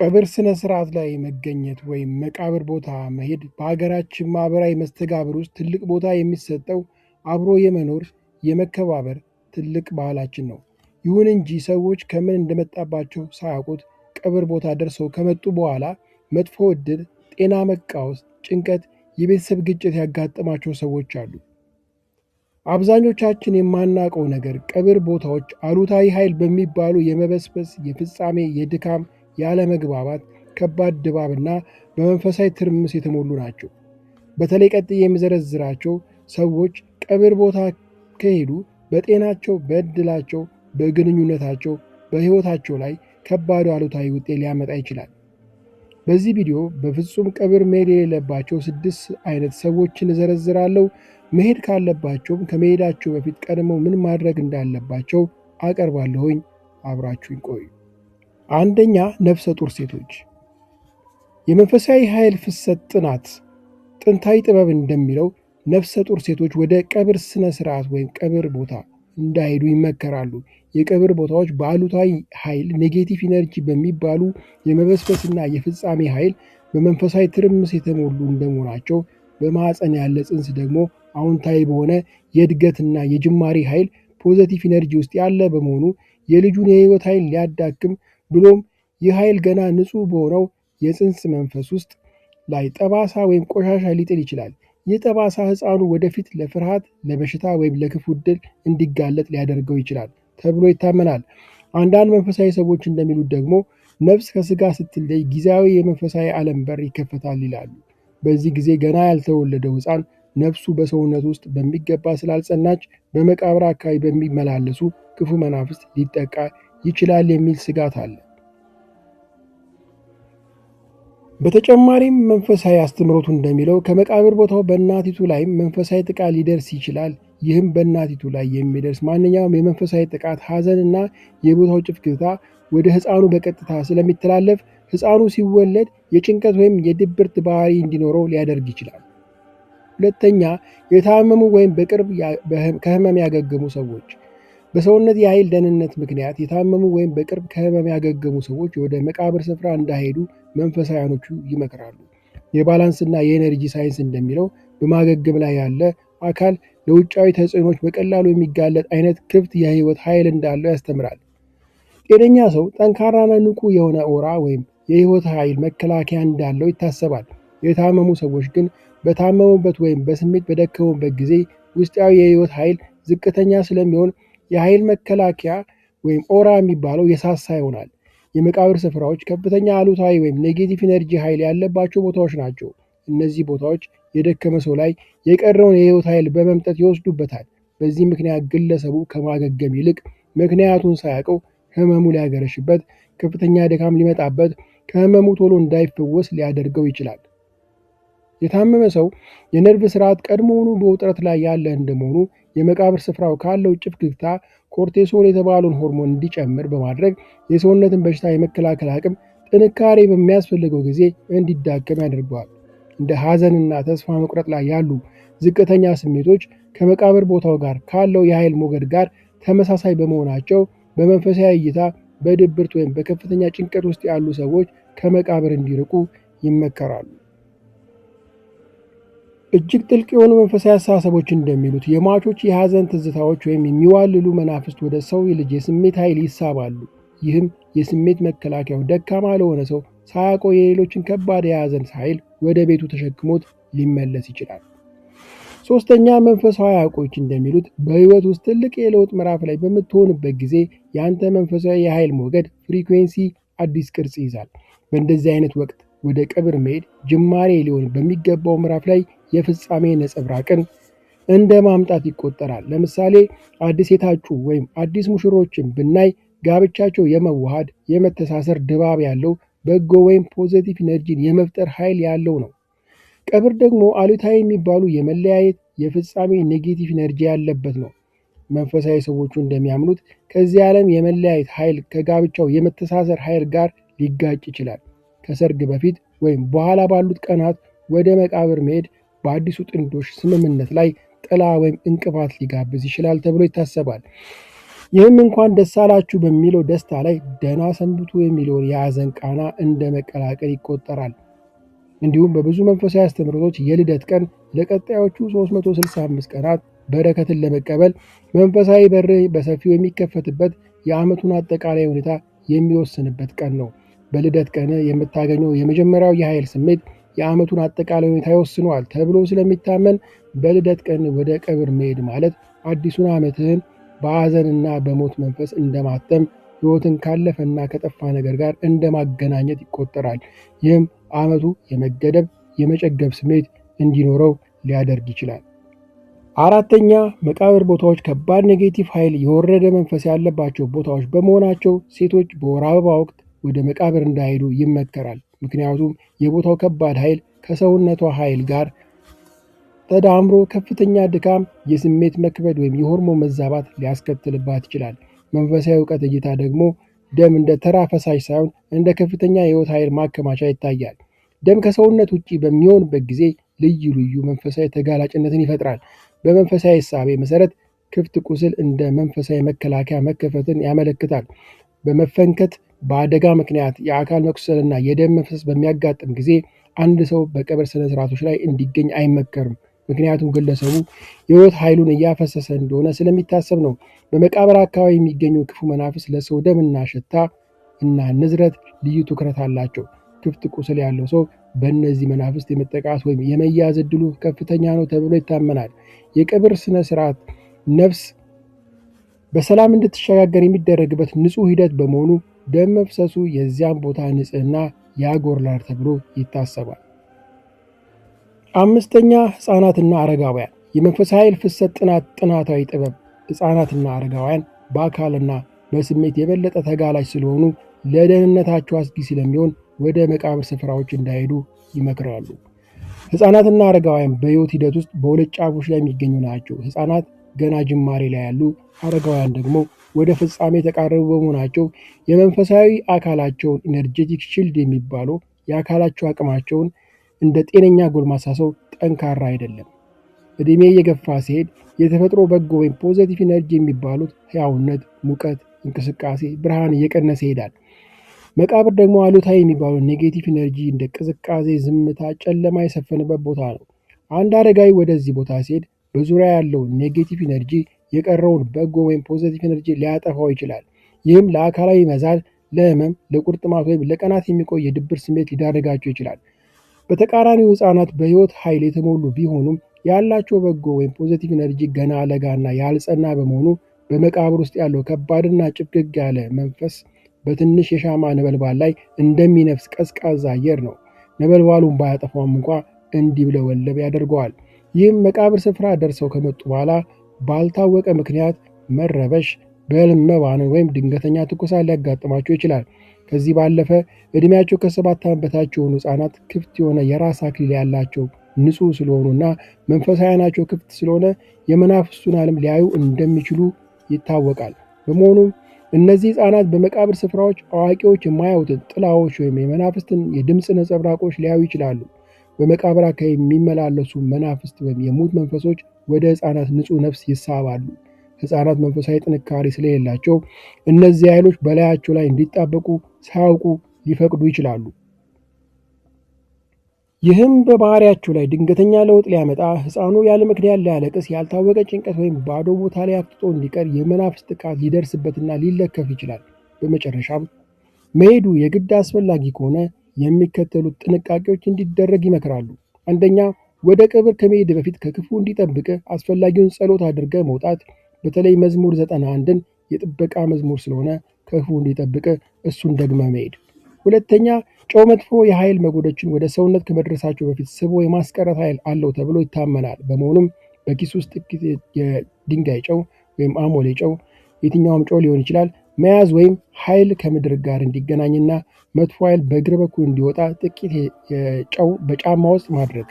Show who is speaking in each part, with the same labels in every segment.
Speaker 1: ቀብር ስነ ስርዓት ላይ መገኘት ወይም መቃብር ቦታ መሄድ በሀገራችን ማህበራዊ መስተጋብር ውስጥ ትልቅ ቦታ የሚሰጠው አብሮ የመኖር የመከባበር ትልቅ ባህላችን ነው። ይሁን እንጂ ሰዎች ከምን እንደመጣባቸው ሳያውቁት ቀብር ቦታ ደርሰው ከመጡ በኋላ መጥፎ ዕድል፣ ጤና መቃወስ፣ ጭንቀት፣ የቤተሰብ ግጭት ያጋጠማቸው ሰዎች አሉ። አብዛኞቻችን የማናውቀው ነገር ቀብር ቦታዎች አሉታዊ ኃይል በሚባሉ የመበስበስ፣ የፍጻሜ፣ የድካም፣ ያለመግባባት፣ ከባድ ድባብና በመንፈሳዊ ትርምስ የተሞሉ ናቸው። በተለይ ቀጥዬ የምዘረዝራቸው ሰዎች ቀብር ቦታ ከሄዱ በጤናቸው፣ በዕድላቸው፣ በግንኙነታቸው፣ በሕይወታቸው ላይ ከባዱ አሉታዊ ውጤት ሊያመጣ ይችላል። በዚህ ቪዲዮ በፍጹም ቀብር መሄድ የሌለባቸው 6 አይነት ሰዎችን እዘረዝራለሁ። መሄድ ካለባቸውም ከመሄዳቸው በፊት ቀድመው ምን ማድረግ እንዳለባቸው አቀርባለሁኝ። አብራችሁኝ ቆዩ። አንደኛ፣ ነፍሰ ጡር ሴቶች። የመንፈሳዊ ኃይል ፍሰት ጥናት ጥንታዊ ጥበብ እንደሚለው ነፍሰ ጡር ሴቶች ወደ ቀብር ስነ ስርዓት ወይም ቀብር ቦታ እንዳይሄዱ ይመከራሉ። የቀብር ቦታዎች በአሉታዊ ኃይል ኔጌቲቭ ኢነርጂ በሚባሉ የመበስበስና የፍጻሜ ኃይል በመንፈሳዊ ትርምስ የተሞሉ እንደመሆናቸው በማዕፀን ያለ ጽንስ ደግሞ አዎንታዊ በሆነ የእድገትና የጅማሬ ኃይል ፖዘቲቭ ኢነርጂ ውስጥ ያለ በመሆኑ የልጁን የህይወት ኃይል ሊያዳክም ብሎም ይህ ኃይል ገና ንጹህ በሆነው የጽንስ መንፈስ ውስጥ ላይ ጠባሳ ወይም ቆሻሻ ሊጥል ይችላል። ይህ ጠባሳ ህፃኑ ወደፊት ለፍርሃት፣ ለበሽታ ወይም ለክፉ ዕድል እንዲጋለጥ ሊያደርገው ይችላል ተብሎ ይታመናል። አንዳንድ መንፈሳዊ ሰዎች እንደሚሉት ደግሞ ነፍስ ከስጋ ስትለይ ጊዜያዊ የመንፈሳዊ ዓለም በር ይከፈታል ይላሉ። በዚህ ጊዜ ገና ያልተወለደው ህፃን ነፍሱ በሰውነት ውስጥ በሚገባ ስላልጸናች በመቃብር አካባቢ በሚመላለሱ ክፉ መናፍስት ሊጠቃ ይችላል የሚል ስጋት አለ። በተጨማሪም መንፈሳዊ አስተምህሮቱ እንደሚለው ከመቃብር ቦታው በእናቲቱ ላይም መንፈሳዊ ጥቃት ሊደርስ ይችላል። ይህም በእናቲቱ ላይ የሚደርስ ማንኛውም የመንፈሳዊ ጥቃት፣ ሐዘንና የቦታው ጭፍግታ ወደ ህፃኑ በቀጥታ ስለሚተላለፍ ህፃኑ ሲወለድ የጭንቀት ወይም የድብርት ባህሪ እንዲኖረው ሊያደርግ ይችላል። ሁለተኛ፣ የታመሙ ወይም በቅርብ ከህመም ያገገሙ ሰዎች። በሰውነት የኃይል ደህንነት ምክንያት የታመሙ ወይም በቅርብ ከህመም ያገገሙ ሰዎች ወደ መቃብር ስፍራ እንዳይሄዱ መንፈሳውያኖቹ ይመክራሉ። የባላንስና የኤነርጂ ሳይንስ እንደሚለው በማገገም ላይ ያለ አካል ለውጫዊ ተጽዕኖች በቀላሉ የሚጋለጥ አይነት ክፍት የህይወት ኃይል እንዳለው ያስተምራል። ጤነኛ ሰው ጠንካራና ንቁ የሆነ ኦራ ወይም የህይወት ኃይል መከላከያ እንዳለው ይታሰባል። የታመሙ ሰዎች ግን በታመሙበት ወይም በስሜት በደከሙበት ጊዜ ውስጣዊ የህይወት ኃይል ዝቅተኛ ስለሚሆን የኃይል መከላከያ ወይም ኦራ የሚባለው የሳሳ ይሆናል። የመቃብር ስፍራዎች ከፍተኛ አሉታዊ ወይም ኔጌቲቭ ኢነርጂ ኃይል ያለባቸው ቦታዎች ናቸው። እነዚህ ቦታዎች የደከመ ሰው ላይ የቀረውን የህይወት ኃይል በመምጠት ይወስዱበታል። በዚህ ምክንያት ግለሰቡ ከማገገም ይልቅ ምክንያቱን ሳያውቀው ህመሙ ሊያገረሽበት፣ ከፍተኛ ድካም ሊመጣበት፣ ከህመሙ ቶሎ እንዳይፈወስ ሊያደርገው ይችላል። የታመመ ሰው የነርቭ ስርዓት ቀድሞውኑ በውጥረት ላይ ያለ እንደመሆኑ የመቃብር ስፍራው ካለው ጭፍግግታ ኮርቴሶል የተባለውን ሆርሞን እንዲጨምር በማድረግ የሰውነትን በሽታ የመከላከል አቅም ጥንካሬ በሚያስፈልገው ጊዜ እንዲዳከም ያደርገዋል። እንደ ሐዘንና ተስፋ መቁረጥ ላይ ያሉ ዝቅተኛ ስሜቶች ከመቃብር ቦታው ጋር ካለው የኃይል ሞገድ ጋር ተመሳሳይ በመሆናቸው በመንፈሳዊ እይታ በድብርት ወይም በከፍተኛ ጭንቀት ውስጥ ያሉ ሰዎች ከመቃብር እንዲርቁ ይመከራሉ። እጅግ ጥልቅ የሆኑ መንፈሳዊ አስተሳሰቦች እንደሚሉት የሟቾች የሐዘን ትዝታዎች ወይም የሚዋልሉ መናፍስት ወደ ሰው ልጅ የስሜት ኃይል ይሳባሉ። ይህም የስሜት መከላከያው ደካማ ለሆነ ሰው ሳያውቀው የሌሎችን ከባድ የሐዘን ኃይል ወደ ቤቱ ተሸክሞት ሊመለስ ይችላል። ሶስተኛ፣ መንፈሳዊ አዋቂዎች እንደሚሉት በህይወት ውስጥ ትልቅ የለውጥ ምዕራፍ ላይ በምትሆንበት ጊዜ የአንተ መንፈሳዊ የኃይል ሞገድ ፍሪኩዌንሲ አዲስ ቅርጽ ይይዛል። በእንደዚህ አይነት ወቅት ወደ ቀብር መሄድ ጅማሬ ሊሆን በሚገባው ምዕራፍ ላይ የፍጻሜ ነጸብራቅን እንደ ማምጣት ይቆጠራል። ለምሳሌ አዲስ የታጩ ወይም አዲስ ሙሽሮችን ብናይ ጋብቻቸው የመዋሃድ የመተሳሰር ድባብ ያለው በጎ ወይም ፖዚቲቭ ኢነርጂን የመፍጠር ኃይል ያለው ነው። ቀብር ደግሞ አሉታዊ የሚባሉ የመለያየት የፍጻሜ ኔጌቲቭ ኢነርጂ ያለበት ነው። መንፈሳዊ ሰዎቹ እንደሚያምኑት ከዚህ ዓለም የመለያየት ኃይል ከጋብቻው የመተሳሰር ኃይል ጋር ሊጋጭ ይችላል። ከሰርግ በፊት ወይም በኋላ ባሉት ቀናት ወደ መቃብር መሄድ በአዲሱ ጥንዶች ስምምነት ላይ ጥላ ወይም እንቅፋት ሊጋብዝ ይችላል ተብሎ ይታሰባል። ይህም እንኳን ደስ አላችሁ በሚለው ደስታ ላይ ደህና ሰንብቱ የሚለውን የሐዘን ቃና እንደ መቀላቀል ይቆጠራል። እንዲሁም በብዙ መንፈሳዊ አስተምህሮቶች የልደት ቀን ለቀጣዮቹ 365 ቀናት በረከትን ለመቀበል መንፈሳዊ በር በሰፊው የሚከፈትበት የዓመቱን አጠቃላይ ሁኔታ የሚወስንበት ቀን ነው። በልደት ቀን የምታገኘው የመጀመሪያው የኃይል ስሜት የዓመቱን አጠቃላይ ሁኔታ ይወስነዋል ተብሎ ስለሚታመን በልደት ቀን ወደ ቀብር መሄድ ማለት አዲሱን ዓመትህን በሐዘንና በሞት መንፈስ እንደማተም፣ ሕይወትን ካለፈና ከጠፋ ነገር ጋር እንደማገናኘት ይቆጠራል። ይህም ዓመቱ የመገደብ የመጨገብ ስሜት እንዲኖረው ሊያደርግ ይችላል። አራተኛ፣ መቃብር ቦታዎች ከባድ ኔጌቲቭ ኃይል የወረደ መንፈስ ያለባቸው ቦታዎች በመሆናቸው ሴቶች በወር አበባ ወቅት ወደ መቃብር እንዳይሄዱ ይመከራል። ምክንያቱም የቦታው ከባድ ኃይል ከሰውነቷ ኃይል ጋር ተዳምሮ ከፍተኛ ድካም፣ የስሜት መክበድ ወይም የሆርሞን መዛባት ሊያስከትልባት ይችላል። መንፈሳዊ እውቀት እይታ ደግሞ ደም እንደ ተራ ፈሳሽ ሳይሆን እንደ ከፍተኛ የሕይወት ኃይል ማከማቻ ይታያል። ደም ከሰውነት ውጭ በሚሆንበት ጊዜ ልዩ ልዩ መንፈሳዊ ተጋላጭነትን ይፈጥራል። በመንፈሳዊ እሳቤ መሰረት ክፍት ቁስል እንደ መንፈሳዊ መከላከያ መከፈትን ያመለክታል። በመፈንከት በአደጋ ምክንያት የአካል መቁሰልና የደም መፍሰስ በሚያጋጥም ጊዜ አንድ ሰው በቀብር ስነ ስርዓቶች ላይ እንዲገኝ አይመከርም። ምክንያቱም ግለሰቡ የሕይወት ኃይሉን እያፈሰሰ እንደሆነ ስለሚታሰብ ነው። በመቃብር አካባቢ የሚገኙ ክፉ መናፍስ ለሰው ደምና ሽታ እና ንዝረት ልዩ ትኩረት አላቸው። ክፍት ቁስል ያለው ሰው በእነዚህ መናፍስት የመጠቃት ወይም የመያዝ ዕድሉ ከፍተኛ ነው ተብሎ ይታመናል። የቀብር ስነ ስርዓት ነፍስ በሰላም እንድትሸጋገር የሚደረግበት ንጹሕ ሂደት በመሆኑ ደም መፍሰሱ የዚያን ቦታ ንጽህና ያጎርላል ተብሎ ይታሰባል። አምስተኛ፣ ሕፃናትና አረጋውያን የመንፈሳዊ ኃይል ፍሰት ጥናታዊ ጥበብ። ሕፃናትና አረጋውያን በአካልና በስሜት የበለጠ ተጋላጭ ስለሆኑ ለደህንነታቸው አስጊ ስለሚሆን ወደ መቃብር ስፍራዎች እንዳይሄዱ ይመክራሉ። ሕፃናትና አረጋውያን በሕይወት ሂደት ውስጥ በሁለት ጫፎች ላይ የሚገኙ ናቸው። ሕፃናት ገና ጅማሬ ላይ ያሉ፣ አረጋውያን ደግሞ ወደ ፍጻሜ የተቃረቡ በመሆናቸው የመንፈሳዊ አካላቸውን ኢነርጄቲክ ሺልድ የሚባለው የአካላቸው አቅማቸውን እንደ ጤነኛ ጎልማሳ ሰው ጠንካራ አይደለም። ዕድሜ እየገፋ ሲሄድ የተፈጥሮ በጎ ወይም ፖዘቲቭ ኢነርጂ የሚባሉት ሕያውነት፣ ሙቀት፣ እንቅስቃሴ፣ ብርሃን እየቀነሰ ይሄዳል። መቃብር ደግሞ አሉታዊ የሚባሉ ኔጌቲቭ ኢነርጂ እንደ ቅዝቃዜ፣ ዝምታ፣ ጨለማ የሰፈነበት ቦታ ነው። አንድ አረጋዊ ወደዚህ ቦታ ሲሄድ በዙሪያ ያለው ኔጌቲቭ ኢነርጂ የቀረውን በጎ ወይም ፖዘቲቭ ኢነርጂ ሊያጠፋው ይችላል። ይህም ለአካላዊ መዛል፣ ለህመም፣ ለቁርጥማት ወይም ለቀናት የሚቆይ የድብር ስሜት ሊዳረጋቸው ይችላል። በተቃራኒው ሕፃናት በሕይወት ኃይል የተሞሉ ቢሆኑም ያላቸው በጎ ወይም ፖዘቲቭ ኢነርጂ ገና ለጋና ያልጸና በመሆኑ በመቃብር ውስጥ ያለው ከባድና ጭፍግግ ያለ መንፈስ በትንሽ የሻማ ነበልባል ላይ እንደሚነፍስ ቀዝቃዛ አየር ነው። ነበልባሉን ባያጠፋውም እንኳ እንዲብለወለብ ያደርገዋል። ይህም መቃብር ስፍራ ደርሰው ከመጡ በኋላ ባልታወቀ ምክንያት መረበሽ፣ በህልም መባነን ወይም ድንገተኛ ትኩሳት ሊያጋጥማቸው ይችላል። ከዚህ ባለፈ ዕድሜያቸው ከ7 ዓመት በታች የሆኑ ሕፃናት ክፍት የሆነ የራስ አክሊል ያላቸው ንጹሕ ስለሆኑና መንፈሳዊ ዓይናቸው ክፍት ስለሆነ የመናፍስቱን ዓለም ሊያዩ እንደሚችሉ ይታወቃል። በመሆኑም እነዚህ ሕፃናት በመቃብር ስፍራዎች አዋቂዎች የማያዩትን ጥላዎች ወይም የመናፍስትን የድምፅ ነጸብራቆች ሊያዩ ይችላሉ። በመቃብር አካባቢ የሚመላለሱ መናፍስት ወይም የሙት መንፈሶች ወደ ሕፃናት ንጹሕ ነፍስ ይሳባሉ። ሕፃናት መንፈሳዊ ጥንካሬ ስለሌላቸው እነዚህ ኃይሎች በላያቸው ላይ እንዲጣበቁ ሳያውቁ ሊፈቅዱ ይችላሉ። ይህም በባህሪያቸው ላይ ድንገተኛ ለውጥ ሊያመጣ፣ ሕፃኑ ያለ ምክንያት ሊያለቅስ፣ ያልታወቀ ጭንቀት ወይም ባዶ ቦታ ላይ አፍጥጦ እንዲቀር፣ የመናፍስት ጥቃት ሊደርስበትና ሊለከፍ ይችላል። በመጨረሻም መሄዱ የግድ አስፈላጊ ከሆነ የሚከተሉት ጥንቃቄዎች እንዲደረግ ይመክራሉ። አንደኛ፣ ወደ ቀብር ከመሄድ በፊት ከክፉ እንዲጠብቅ አስፈላጊውን ጸሎት አድርገ መውጣት። በተለይ መዝሙር 91ን የጥበቃ መዝሙር ስለሆነ ከክፉ እንዲጠብቅ እሱን ደግመ መሄድ። ሁለተኛ፣ ጨው መጥፎ የኃይል መጎዶችን ወደ ሰውነት ከመድረሳቸው በፊት ስቦ የማስቀረት ኃይል አለው ተብሎ ይታመናል። በመሆኑም በኪስ ውስጥ ጥቂት የድንጋይ ጨው ወይም አሞሌ ጨው፣ የትኛውም ጨው ሊሆን ይችላል መያዝ ወይም ኃይል ከምድር ጋር እንዲገናኝና መጥፎ ኃይል በእግር በኩል እንዲወጣ ጥቂት ጨው በጫማ ውስጥ ማድረግ።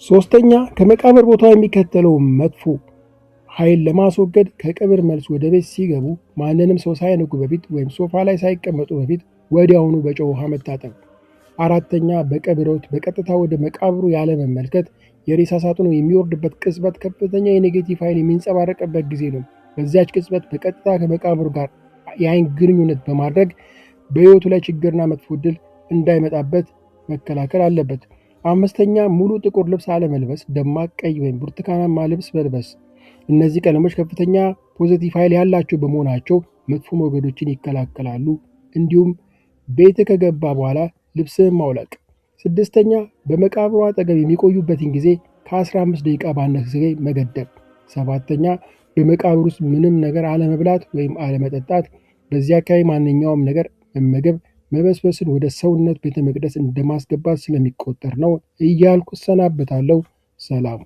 Speaker 1: ሶስተኛ፣ ከመቃብር ቦታ የሚከተለው መጥፎ ኃይል ለማስወገድ ከቀብር መልስ ወደ ቤት ሲገቡ ማንንም ሰው ሳይነኩ በፊት ወይም ሶፋ ላይ ሳይቀመጡ በፊት ወዲያውኑ በጨው ውሃ መታጠብ። 4ኛ በቀብር ወቅት በቀጥታ ወደ መቃብሩ ያለመመልከት። የሬሳ ሳጥኑ የሚወርድበት ቅጽበት ከፍተኛ የኔጌቲቭ ኃይል የሚንጸባረቅበት ጊዜ ነው። በዚያች ቅጽበት በቀጥታ ከመቃብሩ ጋር የአይን ግንኙነት በማድረግ በሕይወቱ ላይ ችግርና መጥፎ ዕድል እንዳይመጣበት መከላከል አለበት። 5ኛ ሙሉ ጥቁር ልብስ አለመልበስ፣ ደማቅ ቀይ ወይም ብርቱካናማ ልብስ መልበስ። እነዚህ ቀለሞች ከፍተኛ ፖዚቲቭ ኃይል ያላቸው በመሆናቸው መጥፎ ሞገዶችን ይከላከላሉ። እንዲሁም ቤት ከገባ በኋላ ልብስህን ማውለቅ። 6ኛ በመቃብሩ አጠገብ የሚቆዩበትን ጊዜ ከ15 ደቂቃ ባነሰ ጊዜ መገደብ። 7ኛ በመቃብር ውስጥ ምንም ነገር አለመብላት ወይም አለመጠጣት። በዚህ አካባቢ ማንኛውም ነገር መመገብ መበስበስን ወደ ሰውነት ቤተ መቅደስ እንደማስገባት ስለሚቆጠር ነው እያልኩ እሰናበታለሁ። ሰላም።